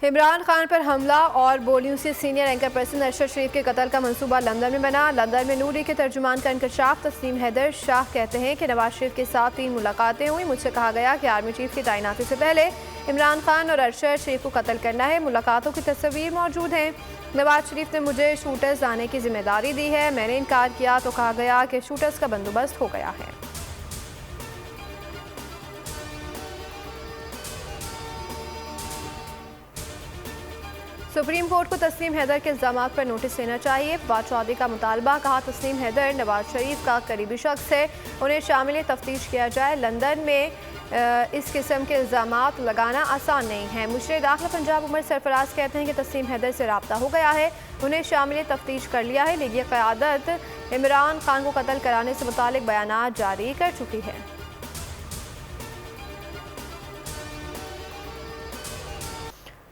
इमरान खान पर हमला और बोलियों से सीनियर एंकर पर्सन अरशद शरीफ के कत्ल का मंसूबा लंदन में बना। लंदन में नूरी के तर्जुमान का इंकशाफ। तस्लीम हैदर शाह कहते हैं कि नवाज शरीफ के साथ 3 मुलाकातें हुई। मुझसे कहा गया कि आर्मी चीफ की तैनाती से पहले इमरान खान और अरशद शरीफ को कत्ल करना है। मुलाकातों की तस्वीर मौजूद हैं। नवाज शरीफ ने मुझे शूटर्स लाने की जिम्मेदारी दी है। मैंने इनकार किया तो कहा गया कि शूटर्स का बंदोबस्त हो गया है। सुप्रीम कोर्ट को तस्लीम हैदर के इल्जामात पर नोटिस लेना चाहिए। फवाद चौधरी का मुतालबा। कहा तस्लीम हैदर नवाज शरीफ का करीबी शख्स है, उन्हें शामिल तफ्तीश किया जाए। लंदन में इस किस्म के इल्जामात लगाना आसान नहीं है। मुशर दाखिला पंजाब उमर सरफराज कहते हैं कि तस्लीम हैदर से रब्ता हो गया है, उन्हें शामिल तफ्तीश कर लिया है। लीगी क़यादत इमरान खान को कत्ल कराने से मुतालिक बयानात जारी कर चुकी है।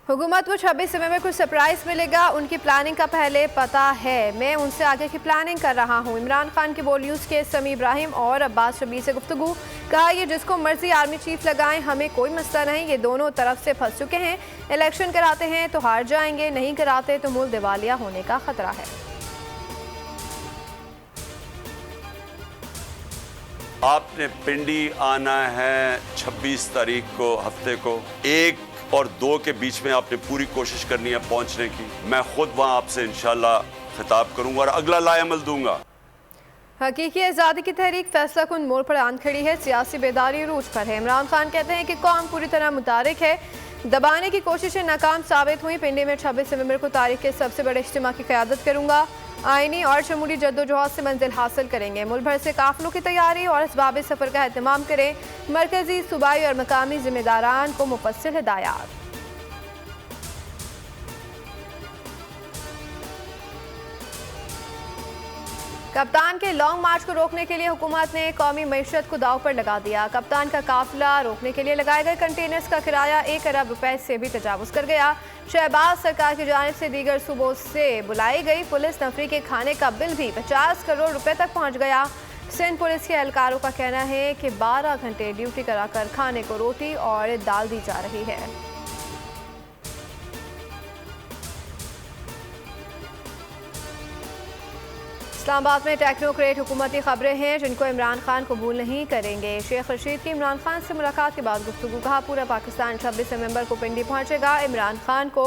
हुकूमत को 26 नवंबर को सरप्राइज मिलेगा, उनकी प्लानिंग का पहले पता है। मैं उनसे आगे की प्लानिंग कर रहा हूँ। इमरान खान के बोल न्यूज़ के समी इब्राहिम और अब्बास शबीर से गुफ्तगू। कहा ये जिसको मर्जी आर्मी चीफ लगाएं, हमें कोई मसला नहीं। ये दोनों तरफ से फंस चुके हैं। इलेक्शन कराते हैं तो हार जाएंगे, नहीं कराते तो मुल्क दिवालिया होने का खतरा है। आपने पिंडी आना है 26 तारीख को, हफ्ते को 1 और 2 के बीच में आपने पूरी कोशिश करनी है पहुंचने की। मैं खुद वहां आपसे इंशाल्लाह खिताब करूंगा और अगला लाएमल दूंगा। हकीकी आज़ादी की तहरीक फैसला कुन मोड़ पर आन खड़ी है। सियासी बेदारी रूज पर है। इमरान खान कहते हैं कि कौम पूरी तरह मुतारिक है। दबाने की कोशिशें नाकाम साबित हुई। पिंडी में 26 नवंबर को तारीख के सबसे बड़े इज्तिमा की क़यादत करूंगा। आईनी और शमूली जद्दोजहद से मंजिल हासिल करेंगे। मुल्क भर से काफिलों की तैयारी और असबाब सफ़र का एहतमाम करें। मरकजी, सूबाई और मकामी जिम्मेदारान को मुफस्सिल हिदायत। कप्तान के लॉन्ग मार्च को रोकने के लिए हुकूमत ने कौमी मईशत को दाव पर लगा दिया। कप्तान का काफिला रोकने के लिए लगाए गए कंटेनर्स का किराया 1 अरब रुपए से भी तजावुज़ कर गया। शहबाज सरकार की जानिब से दीगर सूबों से बुलाई गई पुलिस नफरी के खाने का बिल भी 50 करोड़ रुपए तक पहुंच गया। सिंध पुलिस के एहलकारों का कहना है कि 12 घंटे ड्यूटी कराकर खाने को रोटी और दाल दी जा रही है। इस्लामाबाद में टेक्नोक्रेट हुकूमती खबरें हैं जिनको इमरान खान कबूल नहीं करेंगे। शेख रशीद की इमरान खान से मुलाकात के बाद गुफ्तगू। कहा पूरा पाकिस्तान 26 नवंबर को पिंडी पहुंचेगा। इमरान खान को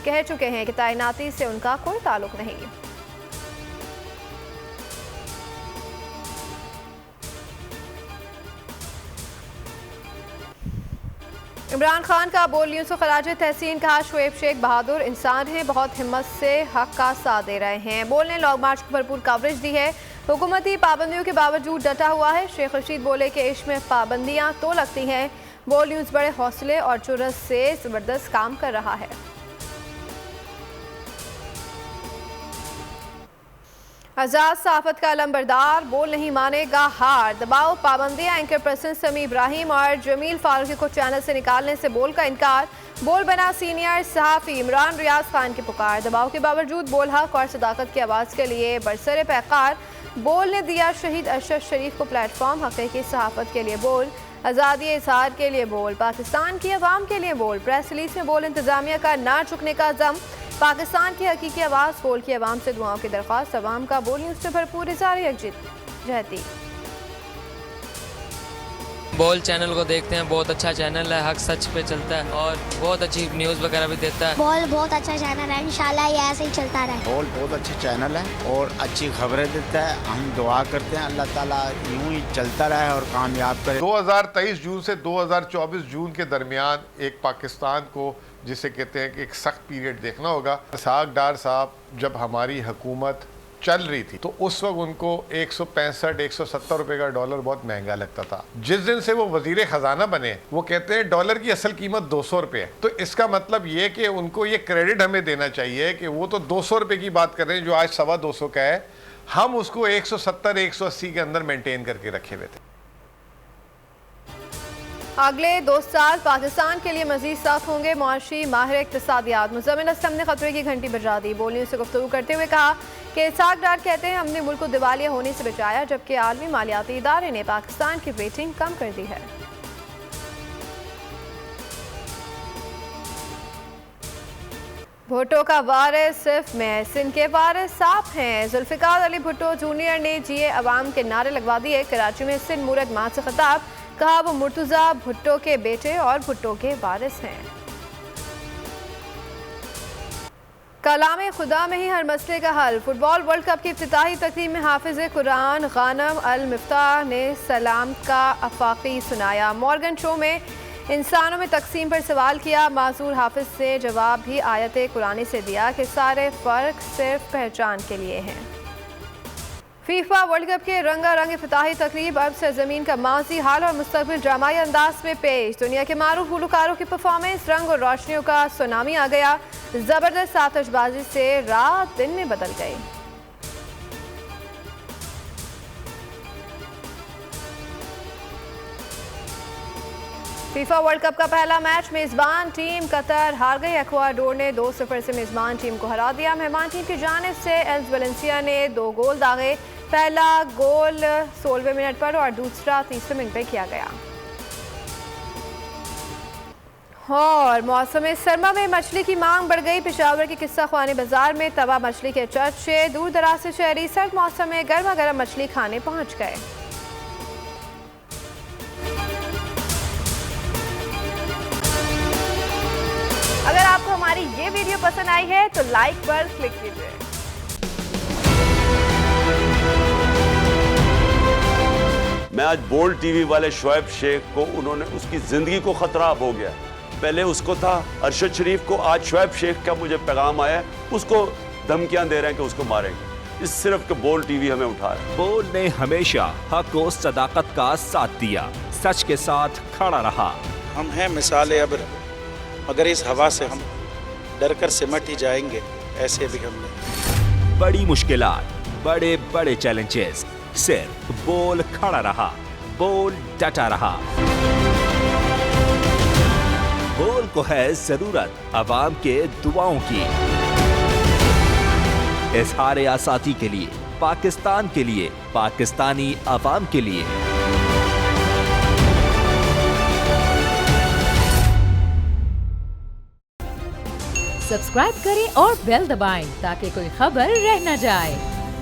कह चुके हैं कि तैनाती से उनका कोई ताल्लुक नहीं। इमरान खान का बोल न्यूज़ को खराज तहसीन। कहा शोएब शेख बहादुर इंसान हैं, बहुत हिम्मत से हक का साथ दे रहे हैं। बोल ने लॉन्ग मार्च को भरपूर कवरेज दी है। हुकूमती पाबंदियों के बावजूद डटा हुआ है। शेख रशीद बोले कि इश्क में पाबंदियां तो लगती हैं। बोल न्यूज़ बड़े हौसले और जुर्रत से ज़बरदस्त काम कर रहा है। आज़ाद सहाफ़त का अलंबरदार। बोल नहीं मानेगा हार। दबाव पाबंदियां। एंकर पर्सन समी इब्राहिम और जमील फारूकी को चैनल से निकालने से बोल का इनकार। बोल बना सीनियर सहाफ़ी। इमरान रियाज खान की पुकार। दबाव के बावजूद बोल हक और सदाकत की आवाज़ के लिए बरसरे पैकार। बोल ने दिया शहीद अरशद शरीफ को प्लेटफॉर्म। हक़ीक़ी सहाफ़त के लिए बोल, आज़ादी इज़हार के लिए बोल, पाकिस्तान की अवाम के लिए बोल। प्रेस रिलीज में बोल इंतज़ामिया का ना चुकने का अज़म। पाकिस्तान की हकीकी आवाज़। बोल की आवाम से दुआओं की दरख्वास्त। अवाम का बोल न्यूज़ से भरपूर इज़हार यकजहती। बोल चैनल को देखते हैं, बहुत अच्छा चैनल है, हक सच पे चलता है और बहुत अच्छी न्यूज़ वगैरह भी देता है। बोल बहुत अच्छा चैनल है, इंशाल्लाह ये ऐसे ही चलता रहे। बोल बहुत अच्छा चैनल है और अच्छी खबरें देता है। हम दुआ करते हैं अल्लाह ताला यूं ही चलता रहे और कामयाब करे। 2023 जून से 2024 जून के दरमियान एक पाकिस्तान को जिसे कहते हैं कि एक सख्त पीरियड देखना होगा। इसहाक डार साहब जब हमारी हुकूमत चल रही थी तो उस वक्त उनको 165-170 रुपए का डॉलर बहुत महंगा लगता था। जिस दिन से वो वजीर खजाना बने वो कहते हैं डॉलर की असल कीमत 200 रुपये है। तो इसका मतलब ये कि उनको ये क्रेडिट हमें देना चाहिए कि वो तो 200 रुपये की बात कर रहे हैं जो आज 225 का है। हम उसको 170-180 के अंदर मेंटेन करके रखे हुए थे। अगले 2 साल पाकिस्तान के लिए मजीद साथ होंगे। मुआशी माहिर इक़्तिसादियात मुज़म्मिल असलम ने खतरे की घंटी बजा दी। बोलियों से गुफ्तगू करते हुए कहा कि इसहाक डार कहते हैं हमने मुल्क को दिवालिया होने से बचाया जबकि आलमी मालियाती इदारे ने पाकिस्तान की रेटिंग कम कर दी है। भुट्टो का वारिस सिर्फ महसिन इनके वारिस साफ हैं। जुल्फिकार अली भुट्टो जूनियर ने जिए अवाम के नारे लगवा दिए। कराची में सिंध मूरत मां से खिताब, कहा वो मुर्तजा भुट्टो के बेटे और भुट्टो के वारिस हैं। कलाम खुदा में ही हर मसले का हल। फुटबॉल वर्ल्ड कप की इफ्तिताही तकरीब में हाफिज कुरान गानम अल मिफ्ताह ने सलाम का अफाकी सुनाया। मॉर्गन शो में इंसानों में तकसीम पर सवाल किया। माजूर हाफिज से जवाब भी आयत कुरानी से दिया कि सारे फ़र्क सिर्फ पहचान के लिए हैं। फीफा वर्ल्ड कप के रंगारंग इफ्तिताही तकरीब अब सरजमीन का माजी हाल और मुस्तकबिल ड्रामाई अंदाज में पेश। दुनिया के मारूफ गुलकारों की परफॉर्मेंस, रंग और रोशनियों का सुनामी आ गया। जबरदस्त आतिशबाजी से रात दिन में बदल गई। फीफा वर्ल्ड कप का पहला मैच मेजबान टीम कतर हार गई। एक्वाडोर ने 2-0 से मेजबान टीम को हरा दिया। मेहमान टीम की जानिब से एल्स वेलेंसिया ने 2 गोल दागे। पहला गोल 16वें मिनट पर और दूसरा 30वें मिनट पर किया गया। और मौसम सरमा में मछली की मांग बढ़ गई। पेशावर के किस्सा ख्वानी बाजार में तवा मछली के चर्चे, दूर दराज से शहरी सर्द मौसम में गर्मा गर्म मछली खाने पहुंच गए। अगर आपको हमारी ये वीडियो पसंद आई है तो लाइक पर क्लिक कीजिए। मैं आज बोल्ड टीवी वाले शोएब शेख को, उन्होंने उसकी जिंदगी को खतरा अब हो गया। पहले उसको था अरशद शरीफ को, आज शोएब शेख का मुझे पैगाम आया, उसको धमकियां दे रहे हैं कि उसको मारेंगे। इस सिर्फ के बोल्ड टीवी हमें उठा रहा है। बोल्ड ने हमेशा हक और सदाकत का साथ दिया, सच के साथ खड़ा रहा। हम हैं मिसाल अब्र, मगर इस हवा से हम डर कर सिमट ही जाएंगे, ऐसे भी हम नहीं। बड़ी मुश्किलात, बड़े बड़े चैलेंजेस, सिर्फ बोल खड़ा रहा, बोल डटा रहा। बोल को है जरूरत अवाम के दुआओं की। इजहार आसाती के लिए, पाकिस्तान के लिए, पाकिस्तानी अवाम के लिए। सब्सक्राइब करें और बेल दबाएं ताकि कोई खबर रह न जाए।